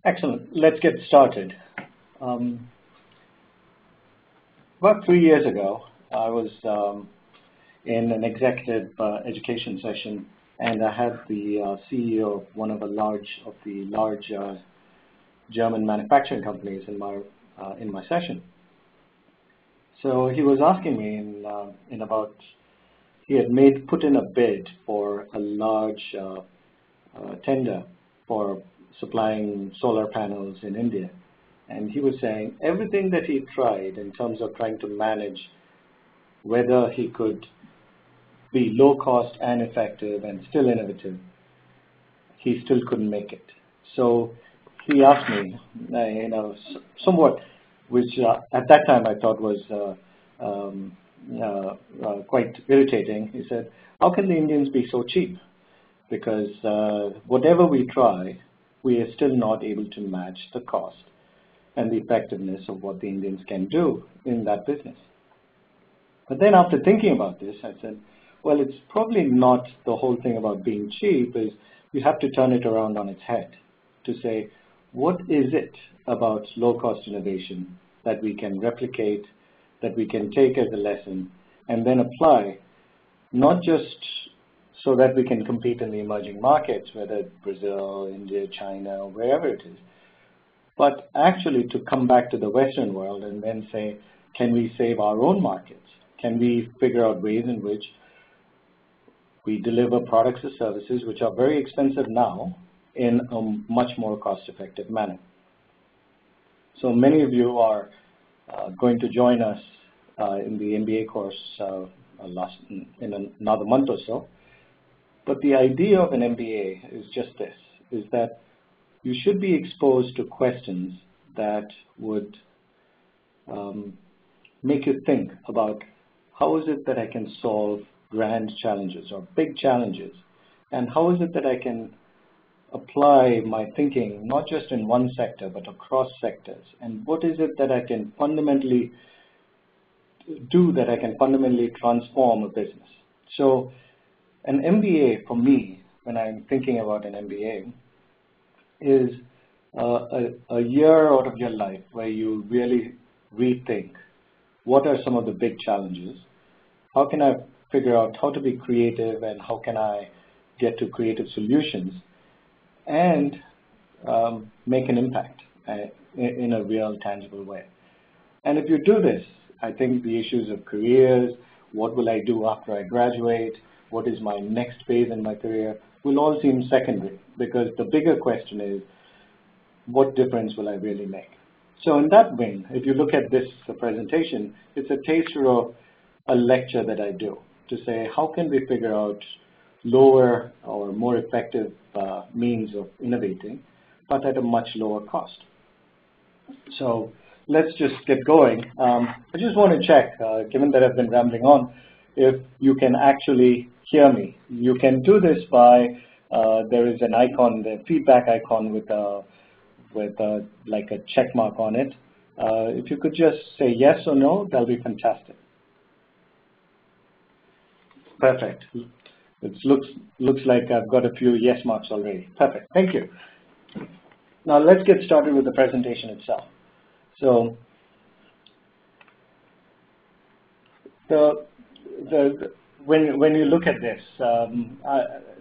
Excellent. Let's get started. Um, about 3 years ago, I was in an executive education session, and I had the CEO of one of the large German manufacturing companies in my session. So he was asking me he had put in a bid for a large tender for supplying solar panels in India. And he was saying everything that he tried in terms of trying to manage whether he could be low cost and effective and still innovative, he still couldn't make it. So he asked me, somewhat, which at that time I thought was quite irritating. He said, how can the Indians be so cheap? Because whatever we try, we are still not able to match the cost and the effectiveness of what the Indians can do in that business. But then after thinking about this, I said, well, it's probably not the whole thing about being cheap. Is you have to turn it around on its head to say, what is it about low-cost innovation that we can replicate, that we can take as a lesson, and then apply, not just so that we can compete in the emerging markets, whether it's Brazil, India, China, wherever it is, but actually to come back to the Western world and then say, can we save our own markets? Can we figure out ways in which we deliver products or services which are very expensive now in a much more cost-effective manner? So many of you are going to join us in the MBA course in another month or so. But the idea of an MBA is just this, is that you should be exposed to questions that would make you think about how is it that I can solve grand challenges or big challenges, and how is it that I can apply my thinking not just in one sector but across sectors, and what is it that I can fundamentally do that I can fundamentally transform a business. So an MBA for me, when I'm thinking about an MBA, is a year out of your life where you really rethink what are some of the big challenges, how can I figure out how to be creative, and how can I get to creative solutions and make an impact in a real tangible way. And if you do this, I think the issues of careers, what will I do after I graduate, what is my next phase in my career, will all seem secondary, because the bigger question is, what difference will I really make? So in that vein, if you look at this presentation, it's a taster of a lecture that I do to say, how can we figure out lower or more effective means of innovating, but at a much lower cost? So let's just get going. I just want to check, given that I've been rambling on, if you can actually hear me. You can do this by, there is an icon, the feedback icon with like a check mark on it. If you could just say yes or no, that'll be fantastic. Perfect. It looks like I've got a few yes marks already. Perfect. Thank you. Now let's get started with the presentation itself. So when you look at this,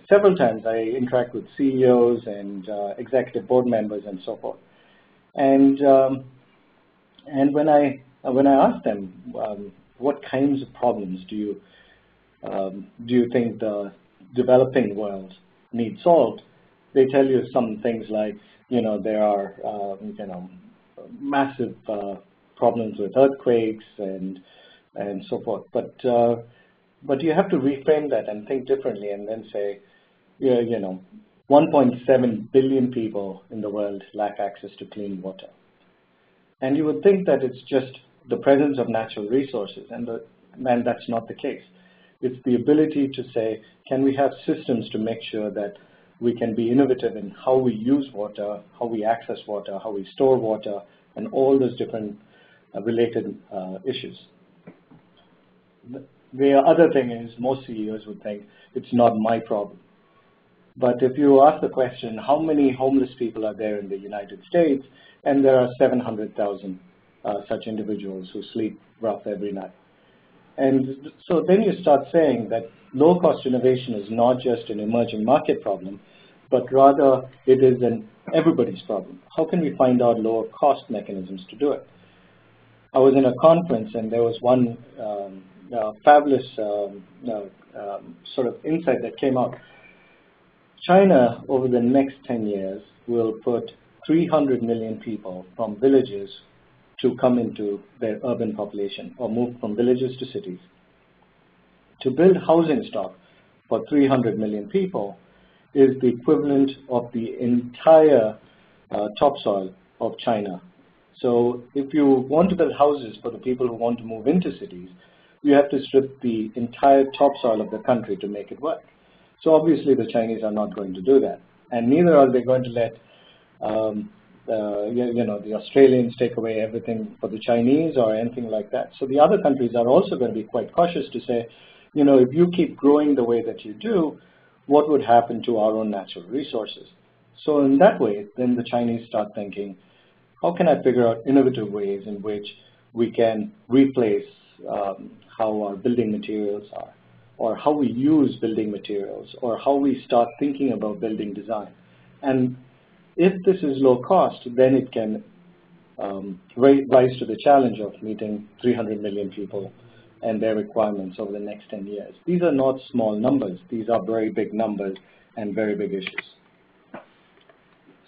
several times I interact with CEOs and executive board members and so forth, and when I ask them what kinds of problems do you think the developing world needs solved, they tell you some things like, there are massive problems with earthquakes and so forth, but you have to reframe that and think differently and then say, 1.7 billion people in the world lack access to clean water. And you would think that it's just the presence of natural resources, and that's not the case. It's the ability to say, can we have systems to make sure that we can be innovative in how we use water, how we access water, how we store water, and all those different related issues. The other thing is most CEOs would think it's not my problem. But if you ask the question, how many homeless people are there in the United States? And there are 700,000 such individuals who sleep rough every night. And so then you start saying that low-cost innovation is not just an emerging market problem, but rather it is an everybody's problem. How can we find out lower-cost mechanisms to do it? I was in a conference, and there was one fabulous sort of insight that came out. China, over the next 10 years, will put 300 million people from villages to come into their urban population or move from villages to cities. To build housing stock for 300 million people is the equivalent of the entire topsoil of China. So if you want to build houses for the people who want to move into cities, you have to strip the entire topsoil of the country to make it work. So obviously the Chinese are not going to do that. And neither are they going to let the Australians take away everything for the Chinese or anything like that. So the other countries are also going to be quite cautious to say, if you keep growing the way that you do, what would happen to our own natural resources? So in that way, then the Chinese start thinking, how can I figure out innovative ways in which we can replace how our building materials are, or how we use building materials, or how we start thinking about building design. And if this is low cost, then it can rise to the challenge of meeting 300 million people and their requirements over the next 10 years. These are not small numbers. These are very big numbers and very big issues.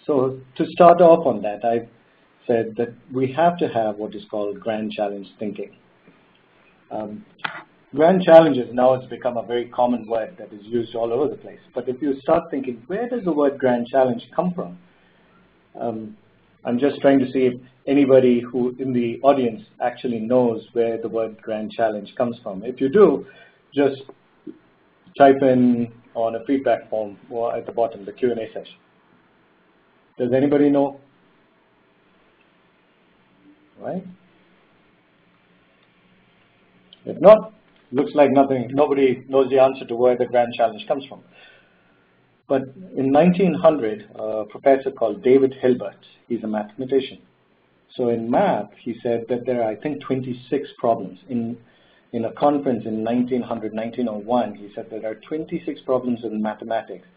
So to start off on that, I said that we have to have what is called grand challenge thinking. Grand challenges now has become a very common word that is used all over the place. But if you start thinking, where does the word grand challenge come from? I'm just trying to see if anybody who in the audience actually knows where the word grand challenge comes from. If you do, just type in on a feedback form or at the bottom, the Q&A session. Does anybody know? Right? If not, looks like nobody knows the answer to where the grand challenge comes from. But in 1900, a professor called David Hilbert, he's a mathematician. So in math, he said that there are, I think, 26 problems. In a conference in 1901, he said there are 26 problems in mathematics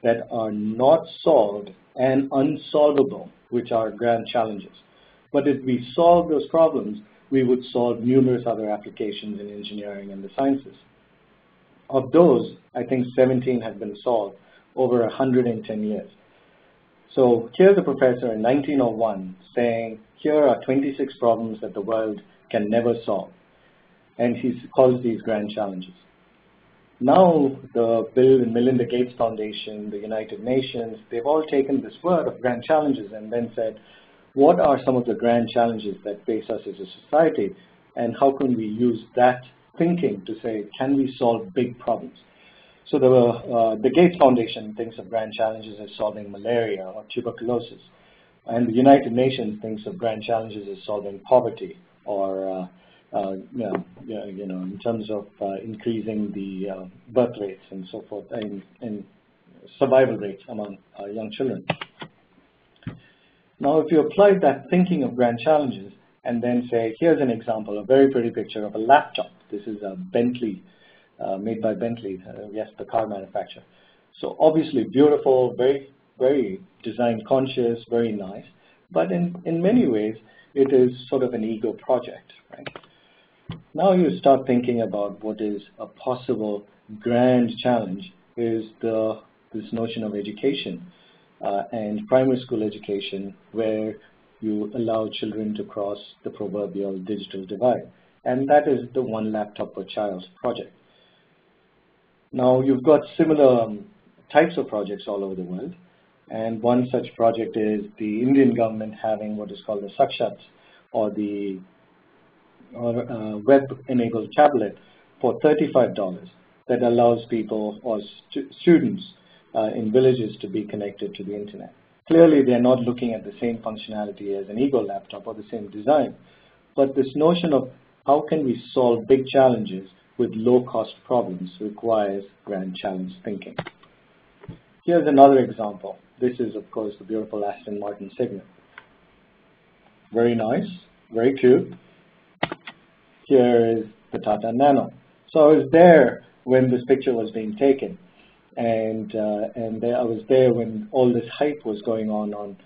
that are not solved and unsolvable, which are grand challenges. But if we solve those problems, we would solve numerous other applications in engineering and the sciences. Of those, I think 17 have been solved over 110 years. So here's a professor in 1901 saying, here are 26 problems that the world can never solve. And he calls these grand challenges. Now the Bill and Melinda Gates Foundation, the United Nations, they've all taken this word of grand challenges and then said, what are some of the grand challenges that face us as a society, and how can we use that thinking to say, can we solve big problems? So the Gates Foundation thinks of grand challenges as solving malaria or tuberculosis, and the United Nations thinks of grand challenges as solving poverty or in terms of increasing the birth rates and so forth, and survival rates among young children. Now, if you apply that thinking of grand challenges and then say, here's an example, a very pretty picture of a laptop. This is a Bentley, made by Bentley, yes, the car manufacturer. So obviously beautiful, very, very design conscious, very nice. But in many ways, it is sort of an ego project, right? Now you start thinking about what is a possible grand challenge is this notion of education and primary school education, where you allow children to cross the proverbial digital divide. And that is the one laptop per child project. Now you've got similar types of projects all over the world. And one such project is the Indian government having what is called the Sakshats, or the web-enabled tablet for $35 that allows people or students in villages to be connected to the internet. Clearly, they're not looking at the same functionality as an Ego laptop or the same design, but this notion of how can we solve big challenges with low-cost problems requires grand challenge thinking. Here's another example. This is, of course, the beautiful Aston Martin Signet. Very nice, very cute. Here is the Tata Nano. So I was there when this picture was being taken, and I was there when all this hype was going on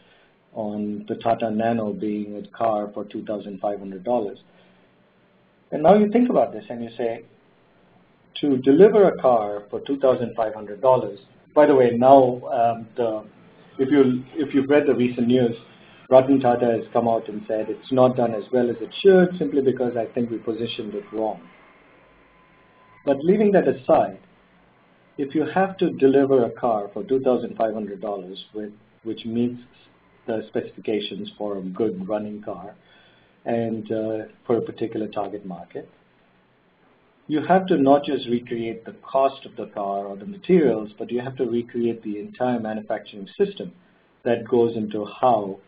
the Tata Nano being a car for $2,500. And now you think about this and you say, to deliver a car for $2,500. By the way, now if you've read the recent news, Ratan Tata has come out and said it's not done as well as it should, simply because I think we positioned it wrong. But leaving that aside, if you have to deliver a car for $2,500, which meets the specifications for a good running car and for a particular target market, you have to not just recreate the cost of the car or the materials, but you have to recreate the entire manufacturing system that goes into how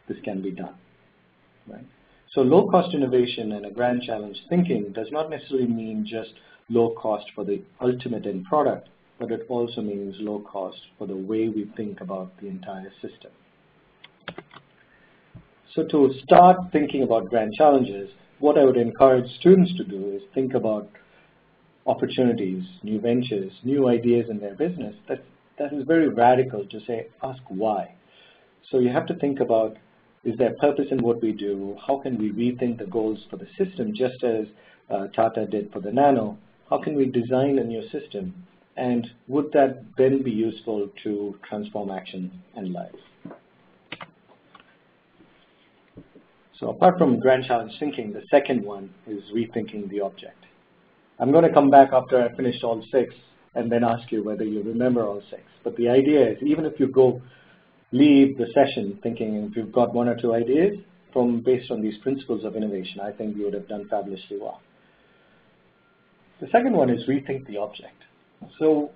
this can be done. Right? So low-cost innovation and a grand challenge thinking does not necessarily mean just low cost for the ultimate end product, but it also means low cost for the way we think about the entire system. So to start thinking about grand challenges, what I would encourage students to do is think about opportunities, new ventures, new ideas in their business. That is very radical to say, ask why. So you have to think about, is there purpose in what we do? How can we rethink the goals for the system, just as Tata did for the Nano? How can we design a new system? And would that then be useful to transform action and lives? So apart from grand challenge thinking, the second one is rethinking the object. I'm going to come back after I finish all 6 and then ask you whether you remember all 6. But the idea is, even if you leave the session thinking if you've got 1 or 2 ideas based on these principles of innovation, I think you would have done fabulously well. The second one is rethink the object. So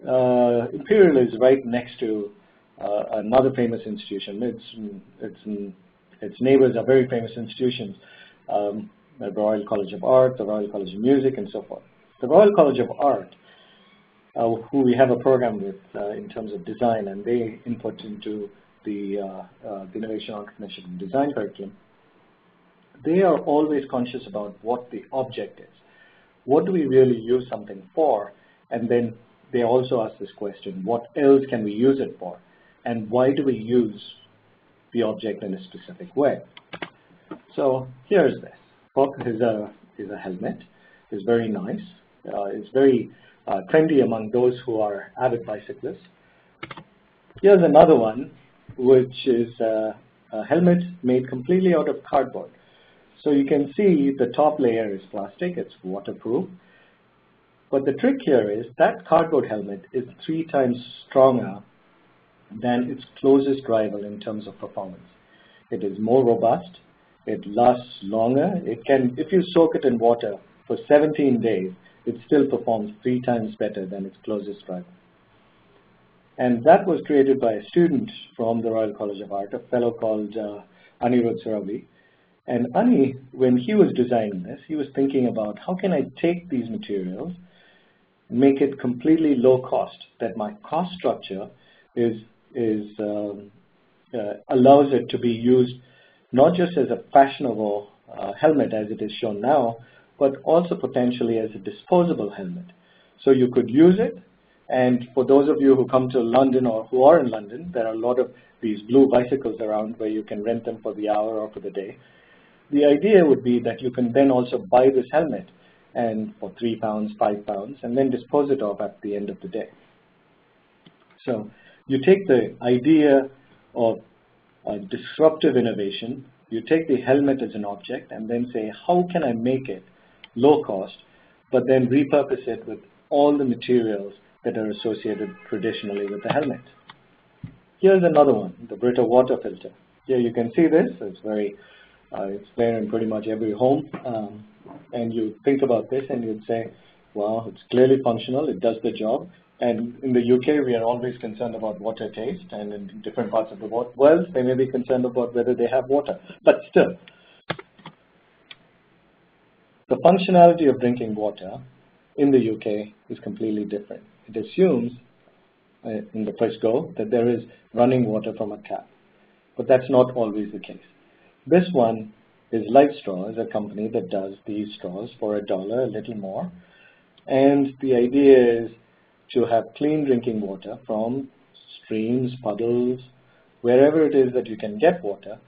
Imperial is right next to another famous institution. Its neighbors are very famous institutions, the Royal College of Art, the Royal College of Music, and so forth. The Royal College of Art, who we have a program with in terms of design, and they input into the Innovation, Entrepreneurship, and Design curriculum, they are always conscious about what the object is. What do we really use something for? And then they also ask this question, what else can we use it for? And why do we use the object in a specific way? So here's this. Book is a helmet. It's very nice. It's very trendy among those who are avid bicyclists. Here's another one, which is a helmet made completely out of cardboard. So you can see the top layer is plastic. It's waterproof. But the trick here is that cardboard helmet is 3 times stronger than its closest rival in terms of performance. It is more robust. It lasts longer. It can, if you soak it in water for 17 days, it still performs 3 times better than its closest rival. And that was created by a student from the Royal College of Art, a fellow called Anirudh Surabi. And Ani, when he was designing this, he was thinking about how can I take these materials, make it completely low cost, that my cost structure allows it to be used not just as a fashionable helmet as it is shown now, but also potentially as a disposable helmet. So you could use it, and for those of you who come to London or who are in London, there are a lot of these blue bicycles around where you can rent them for the hour or for the day. The idea would be that you can then also buy this helmet and for £3, £5, and then dispose it off at the end of the day. So you take the idea of disruptive innovation, you take the helmet as an object, and then say, how can I make it low cost, but then repurpose it with all the materials that are associated traditionally with the helmet. Here's another one, the Brita water filter. Here you can see this. It's there in pretty much every home. And you think about this and you'd say, well, it's clearly functional. It does the job. And in the UK, we are always concerned about water taste. And in different parts of the world, they may be concerned about whether they have water. But still, the functionality of drinking water in the UK is completely different. It assumes in the first go, that there is running water from a tap. But that's not always the case. This one is Light Straw, is a company that does these straws for $1, a little more. And the idea is to have clean drinking water from streams, puddles, wherever it is that you can get water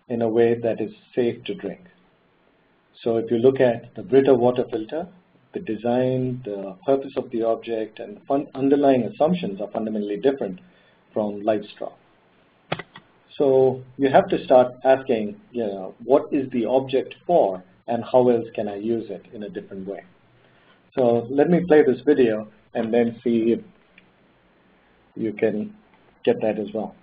in a way that is safe to drink. So if you look at the Brita water filter, the design, the purpose of the object, and underlying assumptions are fundamentally different from Light Straw. So you have to start asking, what is the object for, and how else can I use it in a different way? So let me play this video and then see if you can get that as well.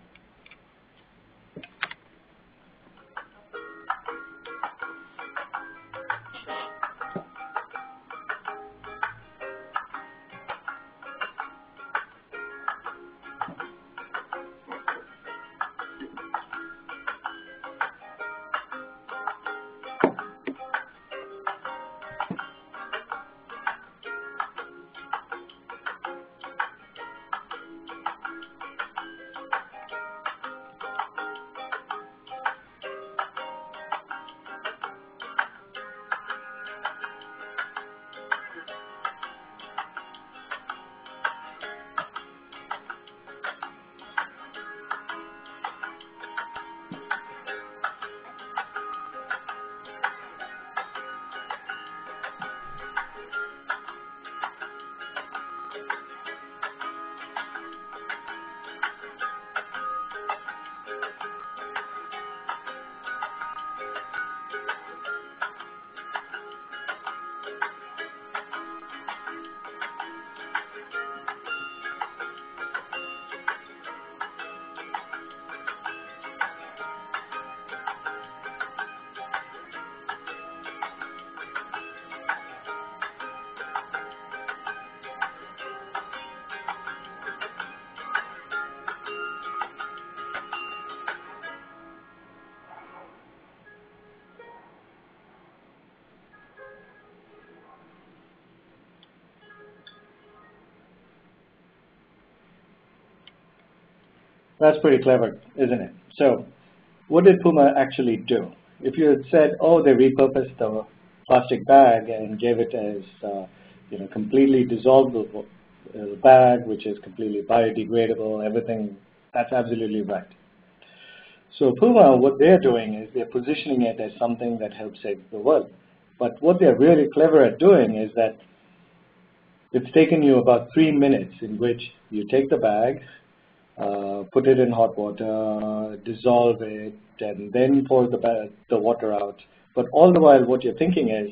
That's pretty clever, isn't it? So what did Puma actually do? If you had said, oh, they repurposed the plastic bag and gave it as completely dissolvable bag, which is completely biodegradable, everything, that's absolutely right. So Puma, what they're doing is they're positioning it as something that helps save the world. But what they're really clever at doing is that it's taken you about 3 minutes in which you take the bag, put it in hot water, dissolve it, and then pour the water out. But all the while, what you're thinking is,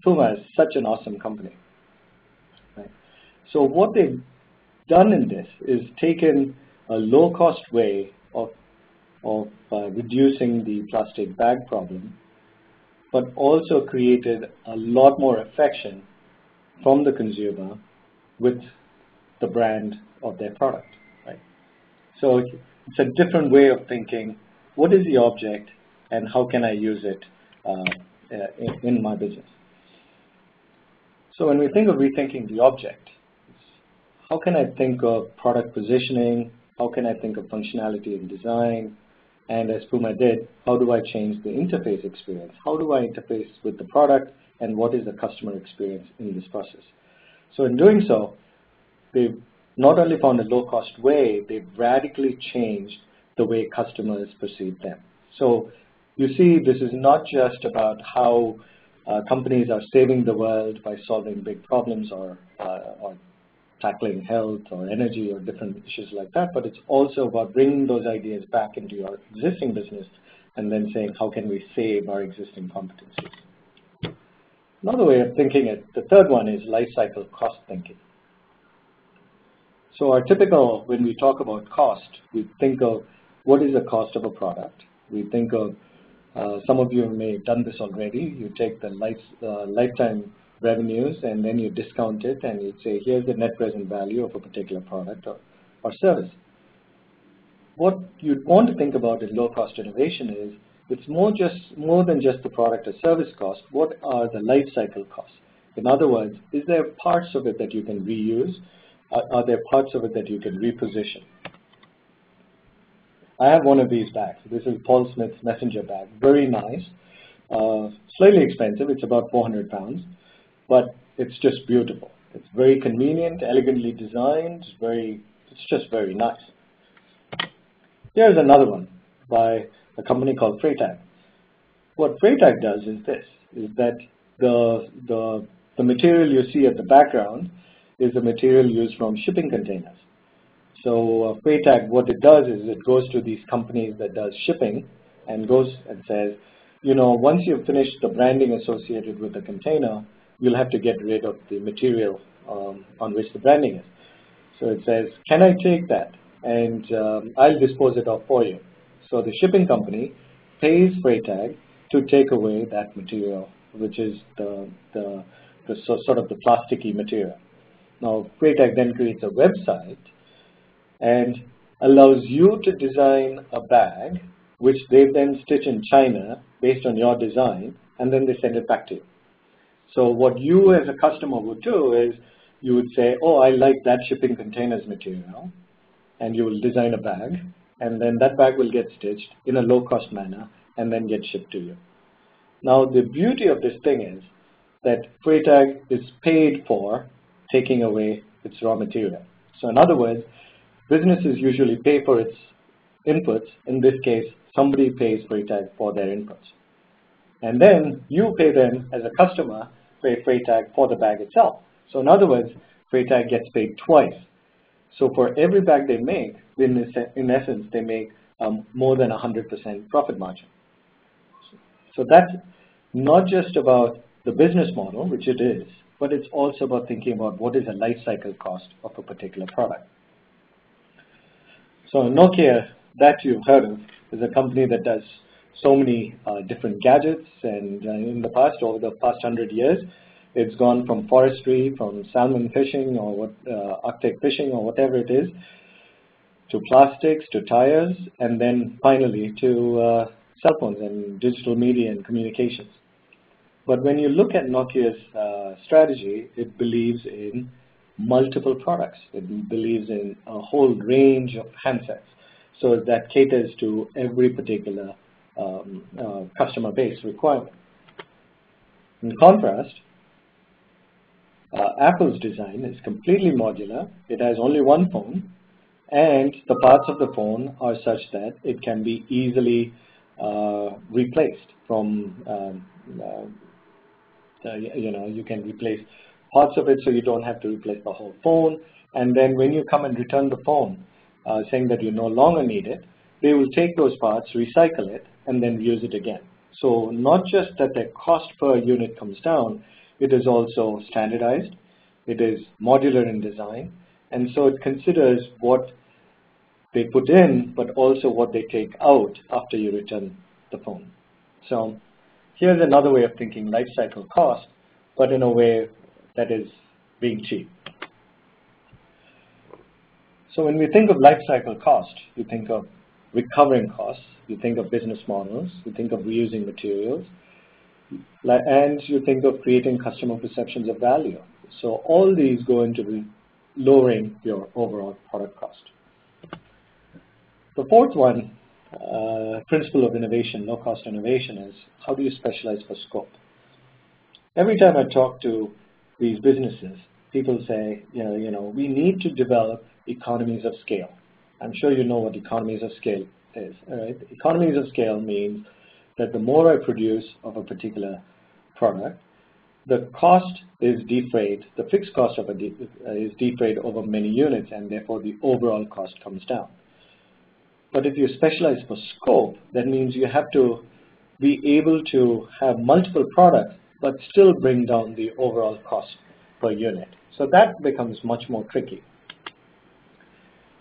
Puma is such an awesome company. Right? So what they've done in this is taken a low-cost way of reducing the plastic bag problem, but also created a lot more affection from the consumer with the brand of their product. Right? So it's a different way of thinking, what is the object and how can I use it in my business? So when we think of rethinking the object, how can I think of product positioning? How can I think of functionality and design? And as Puma did, how do I change the interface experience? How do I interface with the product, and what is the customer experience in this process? So in doing so, they've not only found a low-cost way, they've radically changed the way customers perceive them. So you see, this is not just about how companies are saving the world by solving big problems or tackling health or energy or different issues like that, but it's also about bringing those ideas back into your existing business and then saying, how can we save our existing competencies? Another way of thinking it, the third one is life cycle cost thinking. So our typical, when we talk about cost, we think of what is the cost of a product. We think of, some of you may have done this already, you take the lifetime revenues and then you discount it and you say, here's the net present value of a particular product or service. What you'd want to think about in low-cost innovation is, it's more than just the product or service cost. What are the life cycle costs? In other words, is there parts of it that you can reuse? Are there parts of it that you can reposition? I have one of these bags. This is Paul Smith's messenger bag. Very nice. Slightly expensive. It's about 400 pounds. But it's just beautiful. It's very convenient, elegantly designed. It's just very nice. Here's another one by a company called Freytag. What Freytag does is this, is that the material you see at the background is the material used from shipping containers. So Freytag, what it does is it goes to these companies that does shipping and goes and says, once you've finished the branding associated with the container, you'll have to get rid of the material on which the branding is. So it says, can I take that? And I'll dispose it off for you. So the shipping company pays Freytag to take away that material, which is the sort of the plasticky material. Now, Freytag then creates a website and allows you to design a bag, which they then stitch in China based on your design, and then they send it back to you. So what you as a customer would do is you would say, oh, I like that shipping containers material, and you will design a bag, and then that bag will get stitched in a low-cost manner and then get shipped to you. Now, the beauty of this thing is that Freytag is paid for taking away its raw material. So in other words, businesses usually pay for its inputs. In this case, somebody pays Freytag for their inputs. And then you pay them as a customer, pay Freytag for the bag itself. So in other words, Freytag gets paid twice. So for every bag they make, in essence, they make more than 100% profit margin. So that's not just about the business model, which it is, but it's also about thinking about what is the life cycle cost of a particular product. So Nokia, that you've heard of, is a company that does so many different gadgets, and in the past, over the past 100 years, it's gone from forestry, from salmon fishing or Arctic fishing or whatever it is, to plastics, to tires, and then finally to cell phones and digital media and communications. But when you look at Nokia's strategy, it believes in multiple products. It believes in a whole range of handsets, so that caters to every particular customer base requirement. In contrast, Apple's design is completely modular. It has only one phone, and the parts of the phone are such that it can be easily replaced from, you can replace parts of it so you don't have to replace the whole phone. And then when you come and return the phone, saying that you no longer need it, they will take those parts, recycle it, and then use it again. So not just that the cost per unit comes down, it is also standardized, it is modular in design, and so it considers what they put in, but also what they take out after you return the phone. So here's another way of thinking life cycle cost, but in a way that is being cheap. So when we think of life cycle cost, you think of recovering costs, you think of business models, you think of reusing materials, and you think of creating customer perceptions of value. So all these go into lowering your overall product cost. The fourth one, principle of innovation, low-cost innovation, is how do you specialize for scope? Every time I talk to these businesses, people say, we need to develop economies of scale. I'm sure you know what economies of scale is. Right? Economies of scale means that the more I produce of a particular product, the cost is defrayed, the fixed cost of is defrayed over many units, and therefore the overall cost comes down. But if you specialize for scope, that means you have to be able to have multiple products, but still bring down the overall cost per unit. So that becomes much more tricky.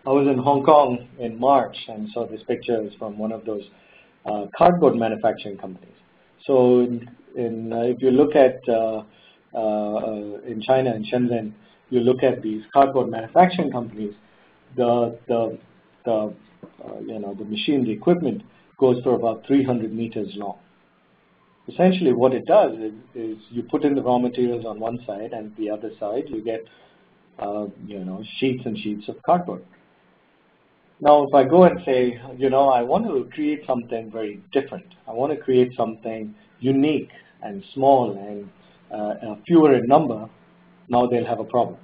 I was in Hong Kong in March and saw this picture is from one of those cardboard manufacturing companies. So if you look at in China, in Shenzhen, you look at these cardboard manufacturing companies, the machine, the equipment goes for about 300 meters long. Essentially what it does is you put in the raw materials on one side, and the other side you get sheets and sheets of cardboard. Now, if I go and say, I want to create something very different. I want to create something unique and small and fewer in number, now they'll have a problem.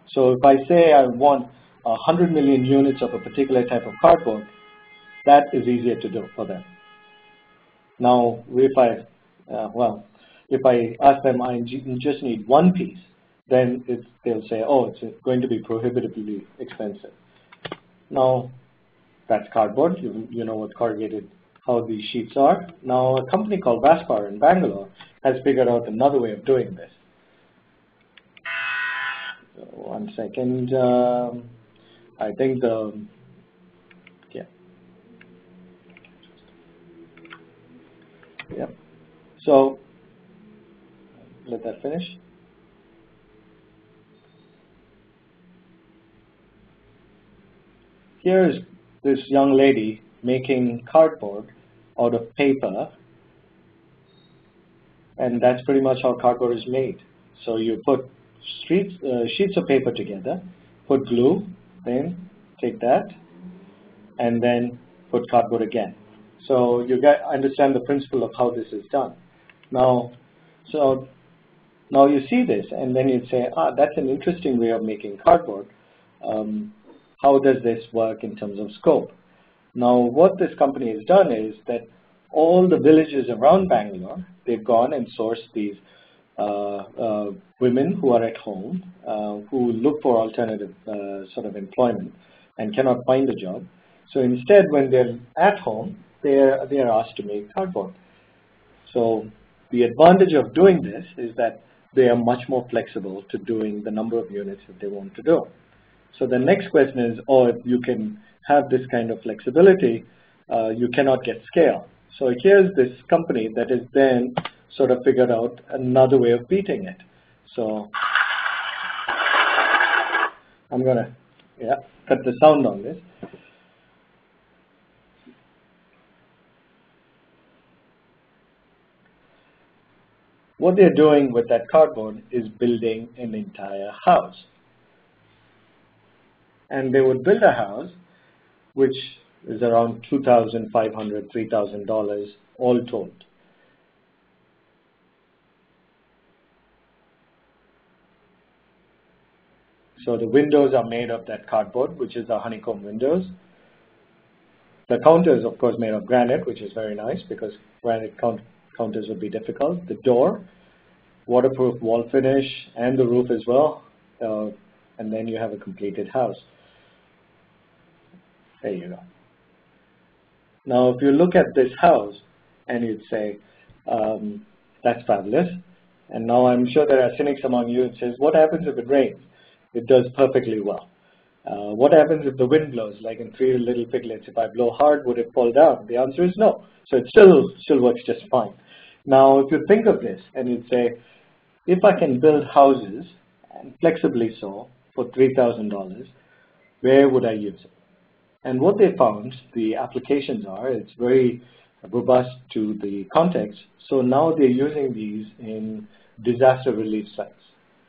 So if I say I want 100 million units of a particular type of cardboard, that is easier to do for them. Now, if I ask them, I just need one piece, then they'll say, oh, it's going to be prohibitively expensive. Now, that's cardboard. You know what corrugated, how these sheets are. Now, a company called Vaspar in Bangalore has figured out another way of doing this. So, one second. I think yeah. So, let that finish. Here is this young lady making cardboard out of paper, and that's pretty much how cardboard is made. So you put sheets of paper together, put glue, then take that, and then put cardboard again. So you understand the principle of how this is done. Now you see this, and then you'd say, that's an interesting way of making cardboard. How does this work in terms of scope? Now, what this company has done is that all the villages around Bangalore, they've gone and sourced these women who are at home, who look for alternative sort of employment and cannot find a job. So instead, when they're at home, they are asked to make cardboard. So the advantage of doing this is that they are much more flexible to doing the number of units that they want to do. So the next question is, if you can have this kind of flexibility, you cannot get scale. So here's this company that has then sort of figured out another way of beating it. So I'm going to cut the sound on this. What they're doing with that cardboard is building an entire house. And they would build a house which is around $2,500, $3,000 all told. So the windows are made of that cardboard, which is the honeycomb windows. The counter is, of course, made of granite, which is very nice because granite counters would be difficult. The door, waterproof wall finish, and the roof as well. And then you have a completed house. There you go. Now, if you look at this house and you'd say, that's fabulous. And now I'm sure there are cynics among you and says, what happens if it rains? It does perfectly well. What happens if the wind blows? Like in Three Little Piglets, if I blow hard, would it fall down? The answer is no. So it still works just fine. Now, if you think of this and you'd say, if I can build houses, and flexibly so, for $3,000, where would I use it? And what they found, the applications are, it's very robust to the context. So now they're using these in disaster relief sites,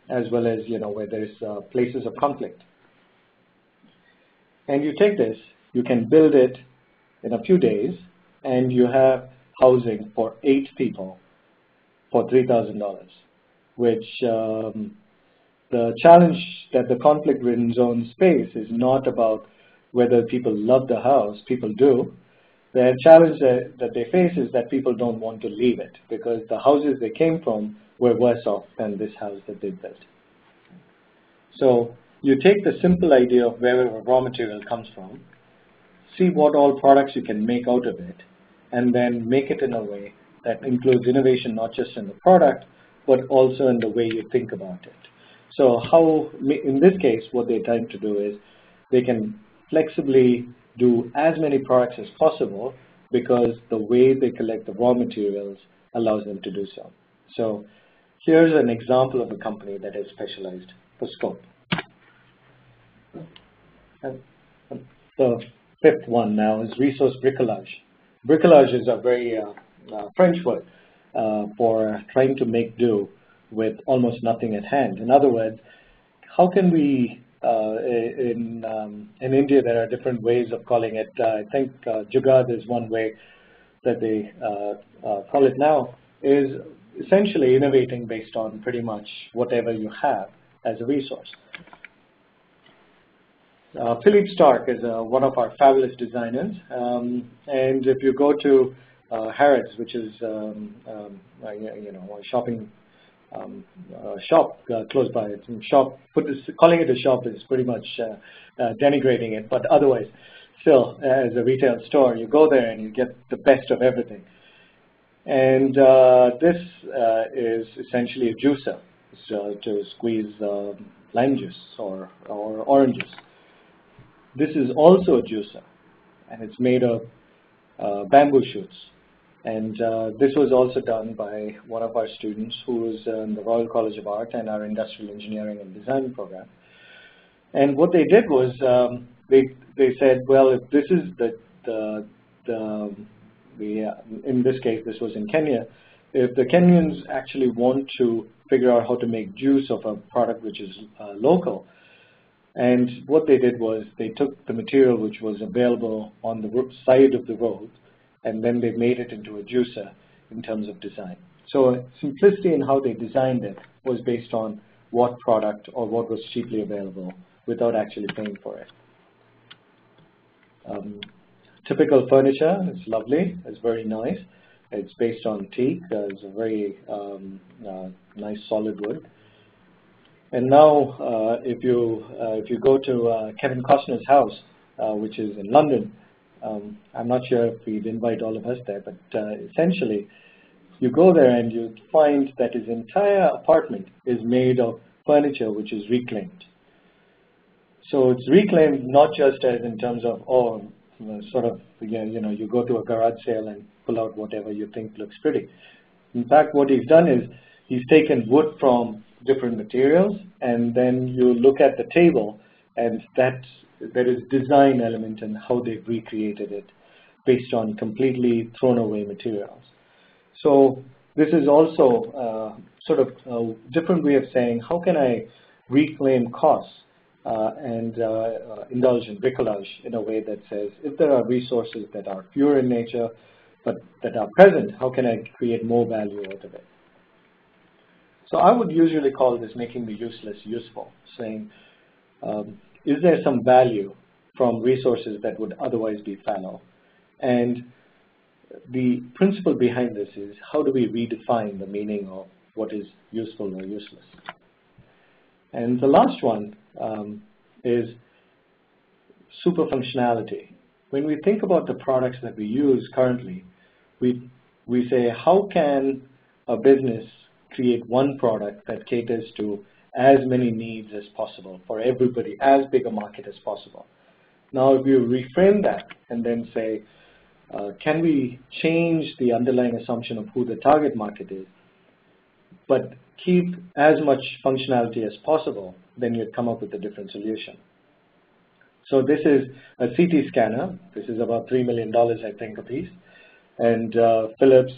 as well as, where there's places of conflict. And you take this, you can build it in a few days, and you have housing for 8 people for $3,000, which the challenge that the conflict-ridden zones face is not about whether people love the house. People do. The challenge that they face is that people don't want to leave it because the houses they came from were worse off than this house that they built. So you take the simple idea of where a raw material comes from, see what all products you can make out of it, and then make it in a way that includes innovation not just in the product, but also in the way you think about it. So in this case, what they're trying to do is they can flexibly do as many products as possible because the way they collect the raw materials allows them to do so. So here's an example of a company that is specialized for scope. And the fifth one now is resource bricolage. Bricolage is a very French word for trying to make do with almost nothing at hand. In other words, how can we, in India, there are different ways of calling it. I think Jugaad is one way that they call it now, is essentially innovating based on pretty much whatever you have as a resource. Philippe Stark is one of our fabulous designers, and if you go to Harrods, which is a shopping shop close by, calling it a shop is pretty much denigrating it, but otherwise, still, as a retail store, you go there and you get the best of everything. And this is essentially a juicer, so to squeeze lime juice or oranges. This is also a juicer, and it's made of bamboo shoots. And this was also done by one of our students who was in the Royal College of Art and our Industrial Engineering and Design program. And what they did was they said, well, if this is in this case, this was in Kenya, if the Kenyans actually want to figure out how to make juice of a product which is local, and what they did was they took the material which was available on the side of the road, and then they made it into a juicer in terms of design. So simplicity in how they designed it was based on what product or what was cheaply available without actually paying for it. Typical furniture is lovely, it's very nice. It's based on teak, it's a very nice solid wood. And now, if you go to Kevin Costner's house, which is in London, I'm not sure if we'd invite all of us there, but essentially, you go there and you find that his entire apartment is made of furniture which is reclaimed. So it's reclaimed not just as in terms of, you go to a garage sale and pull out whatever you think looks pretty. In fact, what he's done is he's taken wood from different materials, and then you look at the table, and there is design element in how they've recreated it based on completely thrown away materials. So this is also sort of a different way of saying, how can I reclaim costs and indulge in bricolage in a way that says, if there are resources that are fewer in nature, but that are present, how can I create more value out of it? So I would usually call this making the useless useful, saying, is there some value from resources that would otherwise be fallow? And the principle behind this is, how do we redefine the meaning of what is useful or useless? And the last one is super functionality. When we think about the products that we use currently, we say, how can a business create one product that caters to as many needs as possible for everybody, as big a market as possible? Now, if you reframe that and then say, can we change the underlying assumption of who the target market is, but keep as much functionality as possible, then you'd come up with a different solution. So this is a CT scanner. This is about $3 million, I think, a piece. And Philips,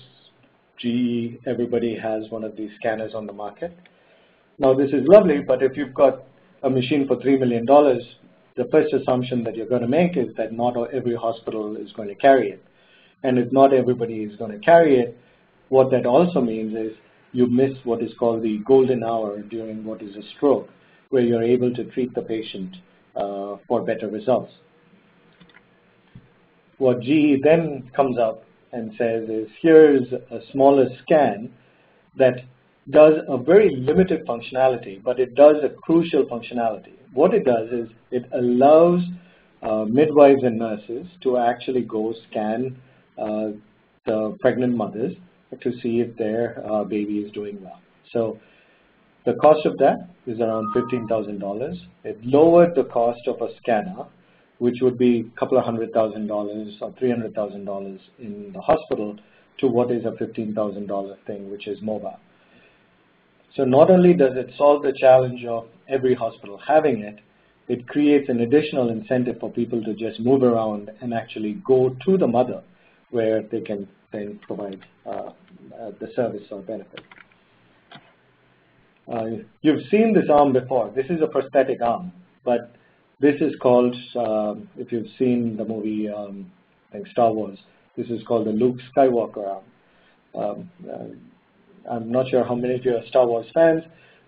GE, everybody has one of these scanners on the market. Now, this is lovely, but if you've got a machine for $3 million, the first assumption that you're going to make is that not every hospital is going to carry it. And if not everybody is going to carry it, what that also means is you miss what is called the golden hour during what is a stroke, where you're able to treat the patient for better results. What GE then comes up and says is, here's a smaller scan that does a very limited functionality, but it does a crucial functionality. What it does is it allows midwives and nurses to actually go scan the pregnant mothers to see if their baby is doing well. So the cost of that is around $15,000. It lowered the cost of a scanner, which would be a couple of $100,000 or $300,000 in the hospital, to what is a $15,000 thing, which is mobile. So not only does it solve the challenge of every hospital having it, it creates an additional incentive for people to just move around and actually go to the mother, where they can then provide the service or benefit. You've seen this arm before. This is a prosthetic arm, but this is called, if you've seen the movie, I think Star Wars, this is called the Luke Skywalker arm. I'm not sure how many of you are Star Wars fans,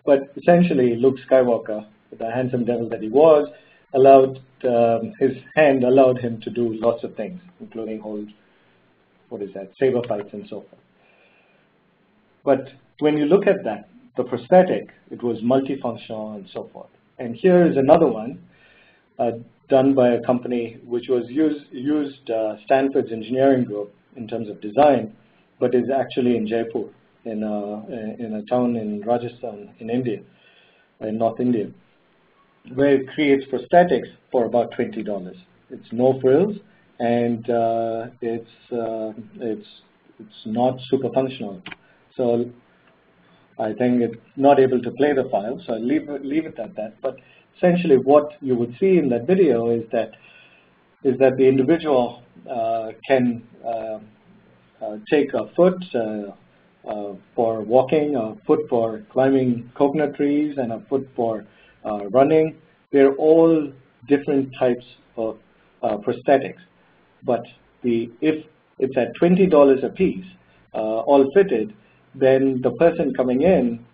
but essentially Luke Skywalker, the handsome devil that he was, his hand allowed him to do lots of things, including hold, saber fights and so forth. But when you look at that, the prosthetic, it was multifunctional and so forth. And here is another one done by a company which was used Stanford's engineering group in terms of design, but is actually in Jaipur, in a town in Rajasthan, in India, in North India, where it creates prosthetics for about $20. It's no frills, and it's not super functional. So I think it's not able to play the file, so I'll leave it at that. But essentially what you would see in that video is that the individual can take a foot for walking, a foot for climbing coconut trees, and a foot for running. They're all different types of prosthetics. But if it's at $20 a piece, all fitted, then the person coming in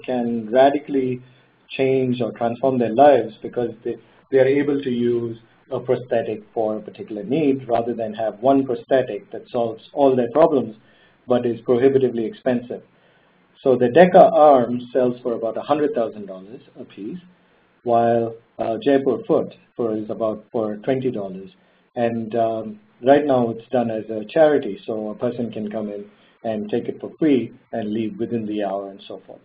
can radically change or transform their lives because they are able to use a prosthetic for a particular need rather than have one prosthetic that solves all their problems but is prohibitively expensive. So the Deca arm sells for about $100,000 a piece, while Jaipur foot is about for $20. And right now it's done as a charity, so a person can come in and take it for free and leave within the hour and so forth.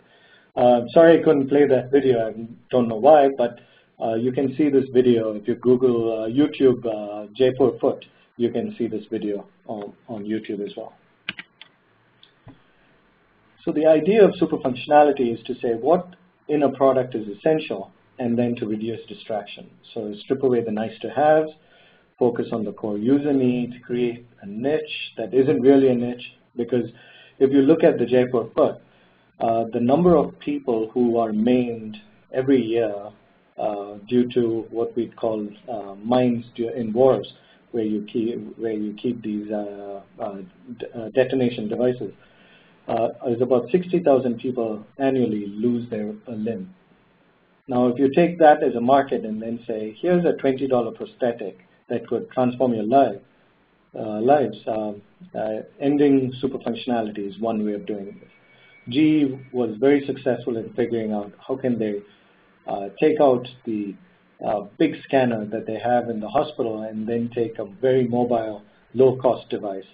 Sorry I couldn't play that video, I don't know why, but you can see this video. If you Google YouTube Jaipur foot, you can see this video on YouTube as well. So the idea of super functionality is to say what in a product is essential and then to reduce distraction. So strip away the nice to haves, focus on the core user needs, create a niche that isn't really a niche, because if you look at the Jaipur foot, the number of people who are maimed every year due to what we call mines in wars, where you keep these detonation devices, is about 60,000 people annually lose their limb. Now, if you take that as a market and then say, here's a $20 prosthetic that could transform your lives, ending super functionality is one way of doing this. GE was very successful in figuring out how can they take out the big scanner that they have in the hospital and then take a very mobile, low-cost device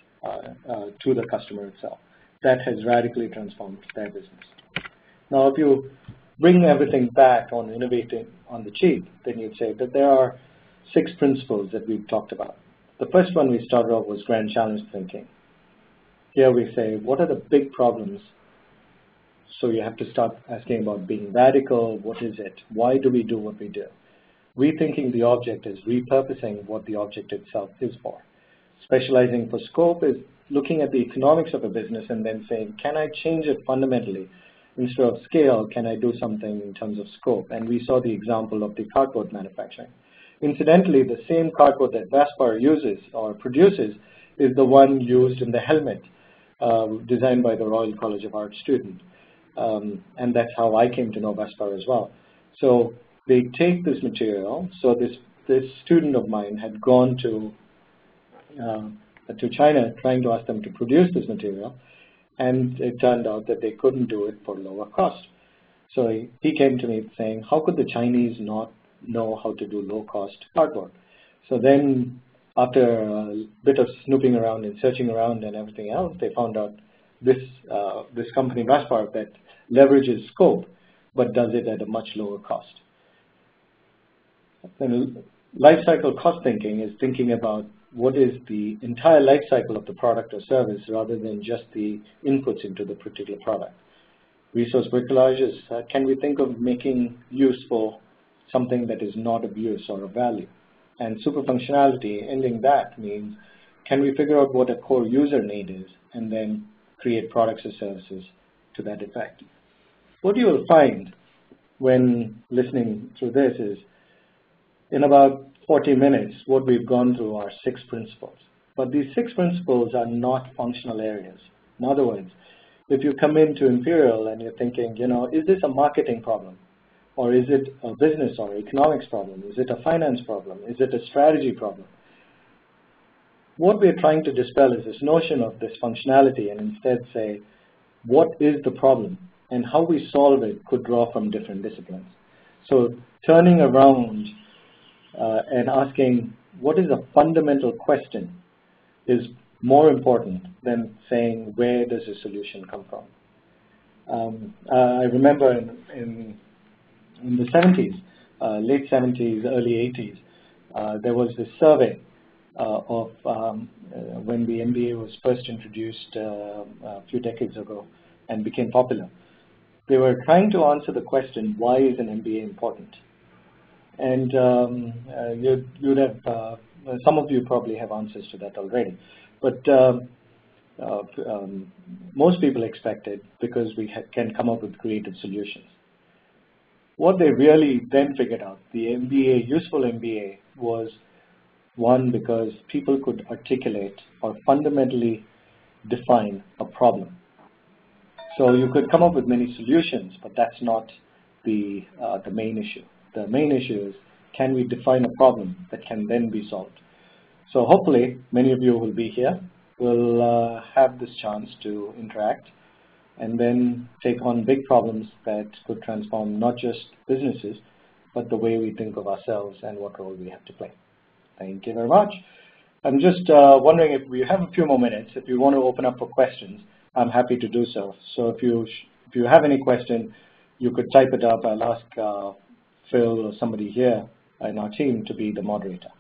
to the customer itself. That has radically transformed their business. Now, if you bring everything back on innovating on the cheap, then you'd say that there are 6 principles that we've talked about. The first one we started off was grand challenge thinking. Here we say, what are the big problems? So you have to start asking about being radical. What is it? Why do we do what we do? Rethinking the object is repurposing what the object itself is for. Specializing for scope is looking at the economics of a business and then saying, can I change it fundamentally? Instead of scale, can I do something in terms of scope? And we saw the example of the cardboard manufacturing. Incidentally, the same cardboard that Vaspar uses or produces is the one used in the helmet designed by the Royal College of Art student. And that's how I came to know Vaspar as well. So they take this material. So this student of mine had gone to China trying to ask them to produce this material, and it turned out that they couldn't do it for lower cost. So he came to me saying, how could the Chinese not know how to do low-cost cardboard? So then after a bit of snooping around and searching around and everything else, they found out this company, Vaspar, that leverages scope but does it at a much lower cost. And life cycle cost thinking is thinking about what is the entire life cycle of the product or service rather than just the inputs into the particular product. Resource bricolage is, can we think of making useful something that is not of use or of value? And super functionality, ending that means, can we figure out what a core user need is and then create products or services to that effect? What you will find when listening through this is, in about 40 minutes, what we've gone through are 6 principles. But these 6 principles are not functional areas. In other words, if you come into Imperial and you're thinking, is this a marketing problem? Or is it a business or economics problem? Is it a finance problem? Is it a strategy problem? What we're trying to dispel is this notion of this functionality and instead say, what is the problem? And how we solve it could draw from different disciplines. So turning around and asking, what is a fundamental question is more important than saying, where does the solution come from? I remember in the 70s, late 70s, early 80s, there was this survey of when the MBA was first introduced a few decades ago and became popular. They were trying to answer the question, why is an MBA important? And you'd have, some of you probably have answers to that already. But most people expect it because we can come up with creative solutions. What they really then figured out, the MBA, useful MBA, was one, because people could articulate or fundamentally define a problem. So you could come up with many solutions, but that's not the main issue. The main issue is, can we define a problem that can then be solved? So hopefully, many of you will be here. We'll have this chance to interact and then take on big problems that could transform not just businesses, but the way we think of ourselves and what role we have to play. Thank you very much. I'm just wondering if we have a few more minutes. If you want to open up for questions, I'm happy to do so. So if you have any question, you could type it up. I'll ask Phil or somebody here in our team to be the moderator.